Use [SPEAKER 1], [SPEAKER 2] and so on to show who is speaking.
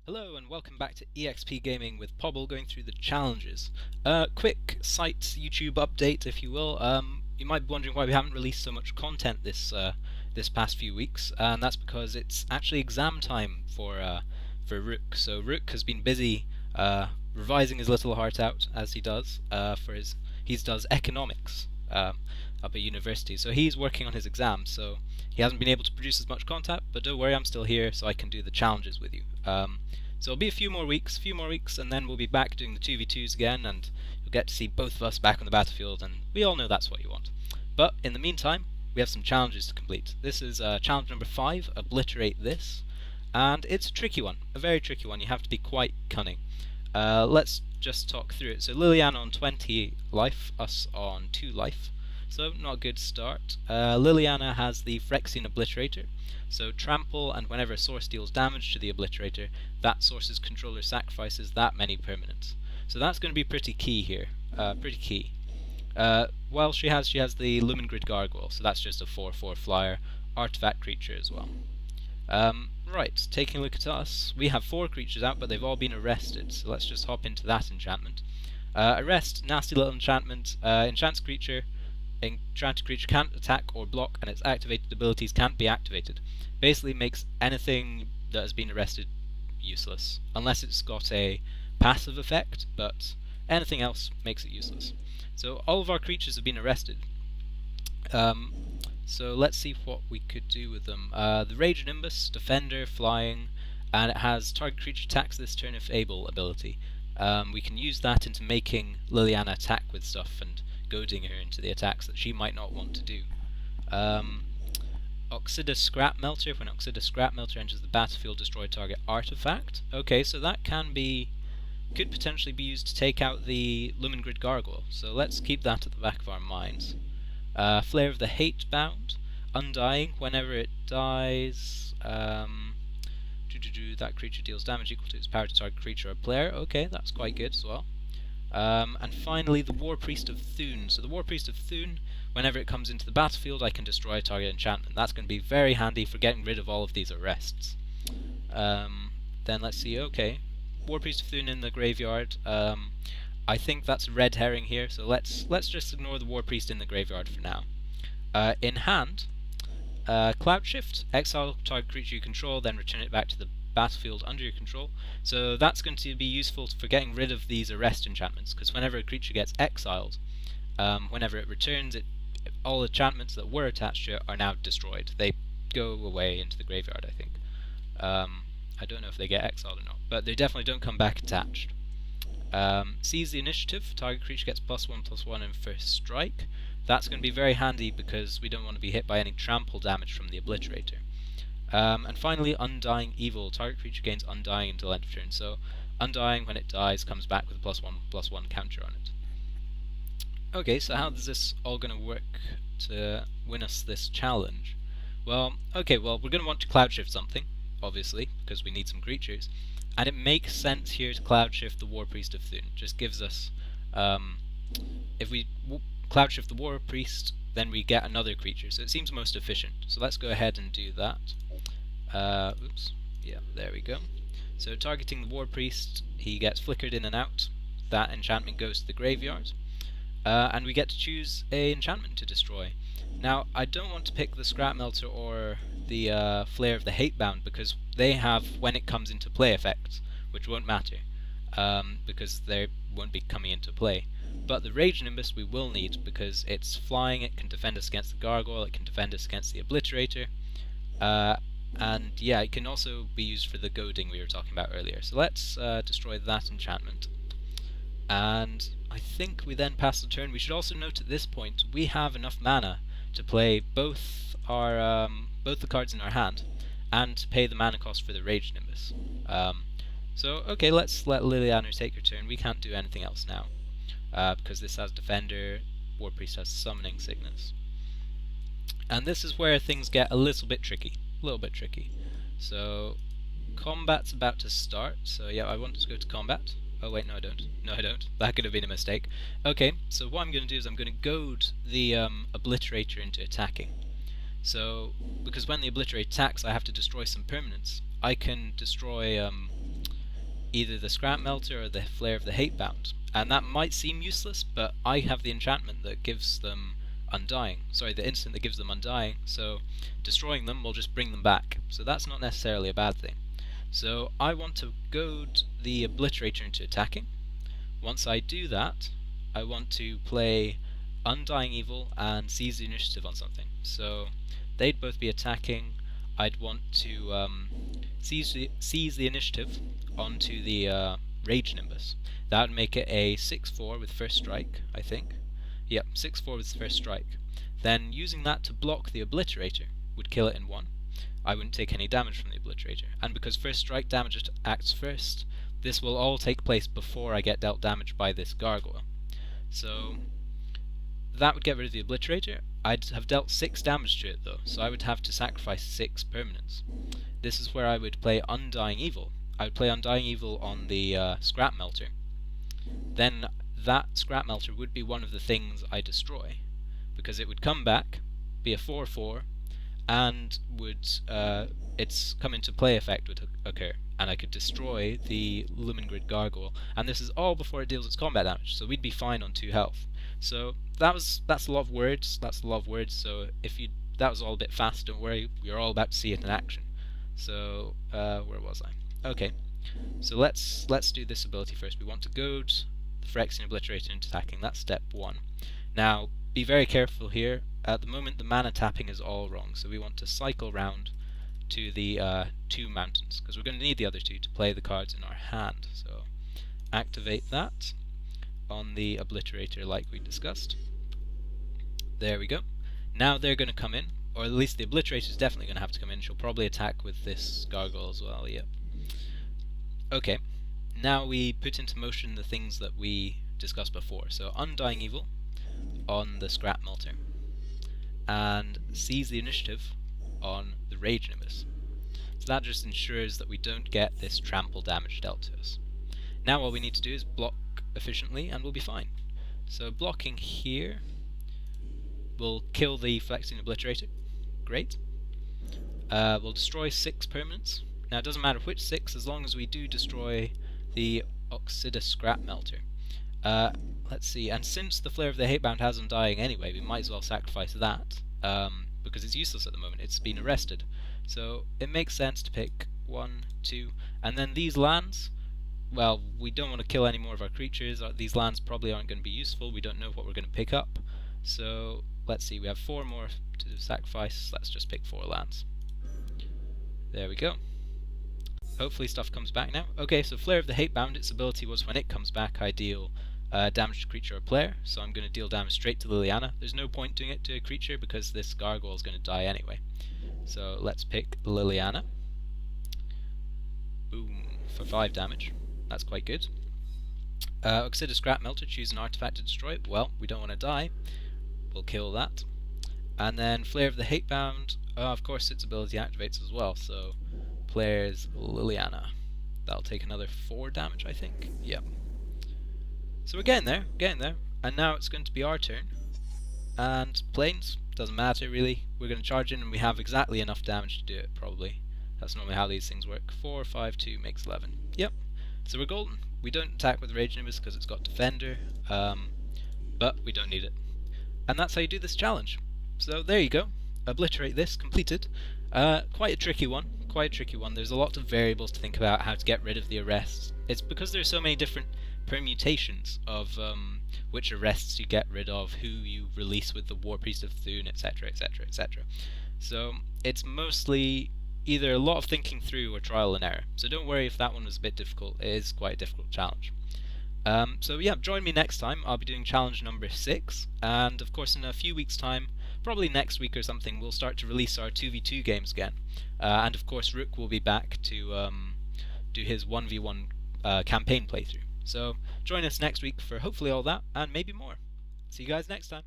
[SPEAKER 1] Hello and welcome back to EXPGaming with Pobble, going through the challenges. Quick site YouTube update, if you will. You might be wondering why we haven't released so much content this past few weeks, and that's because it's actually exam time for Rook. So Rook has been busy revising his little heart out, as he does he does economics up at university. So he's working on his exams. So he hasn't been able to produce as much content, but don't worry, I'm still here, so I can do the challenges with you. So it'll be a few more weeks, and then we'll be back doing the 2v2s again, and you'll get to see both of us back on the battlefield, and we all know that's what you want. But in the meantime, we have some challenges to complete. This is challenge number 5, Obliterate This, and it's a tricky one, a very tricky one. You have to be quite cunning. Let's just talk through it. So Liliana on 20 life, us on 2 life. So not a good start. Liliana has the Phyrexian Obliterator. So trample, and whenever a source deals damage to the Obliterator, that source's controller sacrifices that many permanents. So that's going to be pretty key here. Pretty key. Well, she has the Lumengrid Gargoyle, so that's just a 4/4 flyer, artifact creature as well. Right, taking a look at us, we have 4 creatures out, but they've all been arrested, so let's just hop into that enchantment. Arrest, nasty little enchantment, enchanted creature can't attack or block, and its activated abilities can't be activated. Basically makes anything that has been arrested useless, unless it's got a passive effect, but anything else makes it useless. So all of our creatures have been arrested. So let's see what we could do with them. The Rage Nimbus, Defender, Flying, and it has target creature attacks this turn if able ability. We can use that into making Liliana attack with stuff and goading her into the attacks that she might not want to do. Oxida Scrap Melter. When Oxida Scrap Melter enters the battlefield, destroy target artifact. Okay, so that could potentially be used to take out the Lumengrid Gargoyle. So let's keep that at the back of our minds. Flare of the Hatebound. Undying. Whenever it dies, that creature deals damage equal to its power to target creature or player. Okay, that's quite good as well. And finally, the War Priest of Thune. So the War Priest of Thune, whenever it comes into the battlefield, I can destroy a target enchantment. That's going to be very handy for getting rid of all of these arrests. Then let's see, okay, War Priest of Thune in the graveyard. I think that's a red herring here, so let's just ignore the War Priest in the graveyard for now. In hand, Cloud Shift, exile target creature you control, then return it back to the battlefield under your control. So that's going to be useful for getting rid of these arrest enchantments, because whenever a creature gets exiled, whenever it returns, all enchantments that were attached to it are now destroyed. They go away into the graveyard, I think. I don't know if they get exiled or not, but they definitely don't come back attached. Seize the initiative, target creature gets +1/+1 in first strike. That's going to be very handy because we don't want to be hit by any trample damage from the Obliterator. And finally, Undying Evil. Target creature gains Undying until end of turn. So, Undying, when it dies, comes back with a +1/+1 counter on it. Okay, so how is this all going to work to win us this challenge? Well, we're going to want to Cloud Shift something, obviously, because we need some creatures. And it makes sense here to Cloud Shift the War Priest of Thune. It just gives us, if we Cloud Shift the War Priest, then we get another creature, so it seems most efficient. So let's go ahead and do that. Oops, yeah, there we go. So targeting the War Priest, he gets flickered in and out. That enchantment goes to the graveyard. And we get to choose an enchantment to destroy. Now, I don't want to pick the Scrap Melter or the Flare of the Hatebound, because they have when it comes into play effects, which won't matter, because they won't be coming into play. But the Rage Nimbus we will need, because it's flying, it can defend us against the Gargoyle, it can defend us against the Obliterator, and yeah, it can also be used for the goading we were talking about earlier. So let's destroy that enchantment. And I think we then pass the turn. We should also note at this point we have enough mana to play both the cards in our hand and to pay the mana cost for the Rage Nimbus. So okay, let's let Liliana take her turn. We can't do anything else now. Because this has Defender, War Priest has Summoning Sickness. And this is where things get a little bit tricky. So, combat's about to start, so yeah, I want to go to combat. Oh wait, no I don't. No I don't. That could have been a mistake. Okay, so what I'm going to do is I'm going to goad the Obliterator into attacking. So, because when the Obliterate attacks, I have to destroy some permanents. I can destroy either the Scrap Melter or the Flare of the Hatebound. And that might seem useless, but I have the enchantment that gives them Undying. Sorry, the instant that gives them Undying, so destroying them will just bring them back. So that's not necessarily a bad thing. So I want to goad the Obliterator into attacking. Once I do that, I want to play Undying Evil and seize the initiative on something. So they'd both be attacking. I'd want to seize the initiative onto the Rage Nimbus. That would make it a 6-4 with first strike, I think. Yep, 6-4 with first strike. Then using that to block the Obliterator would kill it in 1. I wouldn't take any damage from the Obliterator. And because first strike damage acts first, this will all take place before I get dealt damage by this Gargoyle. So that would get rid of the Obliterator. I'd have dealt 6 damage to it though, so I would have to sacrifice 6 permanents. This is where I would play Undying Evil. I would play Undying Evil on the Scrap Melter. Then that Scrap Melter would be one of the things I destroy, because it would come back, be a 4-4, and would its come into play effect would occur, and I could destroy the Lumengrid Gargoyle, and this is all before it deals its combat damage, so we'd be fine on 2 health. So that's a lot of words. So if that was all a bit fast, don't worry, we're all about to see it in action. So where was I? Okay, so let's do this ability first. We want to goad the Phyrexian Obliterator into attacking. That's step 1. Now be very careful here. At the moment the mana tapping is all wrong, so we want to cycle round to the 2 mountains, because we're going to need the other 2 to play the cards in our hand. So activate that on the Obliterator like we discussed. There we go. Now they're going to come in, or at least the Obliterator is definitely going to have to come in. She'll probably attack with this Gargoyle as well, yep. Okay, now we put into motion the things that we discussed before. So Undying Evil on the Scrap Melter, and seize the initiative on the Rage Nimbus. So that just ensures that we don't get this trample damage dealt to us. Now all we need to do is block efficiently and we'll be fine. So blocking here will kill the Phyrexian Obliterator. Great. We'll destroy 6 permanents. Now it doesn't matter which 6 as long as we do destroy the Oxida Scrap Melter. Let's see, and since the Flare of the Hatebound has Undying anyway, we might as well sacrifice that, because it's useless at the moment, it's been arrested. So it makes sense to pick 1, 2, and then these lands, well, we don't want to kill any more of our creatures. These lands probably aren't going to be useful, we don't know what we're going to pick up. So let's see, we have 4 more to sacrifice, let's just pick 4 lands. There we go. Hopefully stuff comes back now. Okay, so Flare of the Hatebound, its ability was when it comes back I deal damage to creature or player, so I'm going to deal damage straight to Liliana. There's no point doing it to a creature because this Gargoyle is going to die anyway. So let's pick Liliana. Boom, for 5 damage. That's quite good. Oxida Scrap Melter, choose an artifact to destroy it. Well, we don't want to die. We'll kill that. And then Flare of the Hatebound, of course its ability activates as well, so players Liliana. That'll take another 4 damage, I think. Yep. So we're getting there, and now it's going to be our turn. And planes, doesn't matter really. We're going to charge in and we have exactly enough damage to do it, probably. That's normally how these things work. 4, 5, 2 makes 11. Yep. So we're golden. We don't attack with Rage Nimbus because it's got Defender, but we don't need it. And that's how you do this challenge. So there you go. Obliterate this, completed. Quite a tricky one. There's a lot of variables to think about how to get rid of the arrests. It's because there's so many different permutations of which arrests you get rid of, who you release with the War Priest of Thune, etc, etc, etc. So it's mostly either a lot of thinking through or trial and error. So don't worry if that one was a bit difficult, it is quite a difficult challenge. So yeah, join me next time. I'll be doing challenge number 6, and of course in a few weeks time, probably next week or something, we'll start to release our 2v2 games again. And of course Rook will be back to do his 1v1 campaign playthrough. So join us next week for hopefully all that, and maybe more. See you guys next time.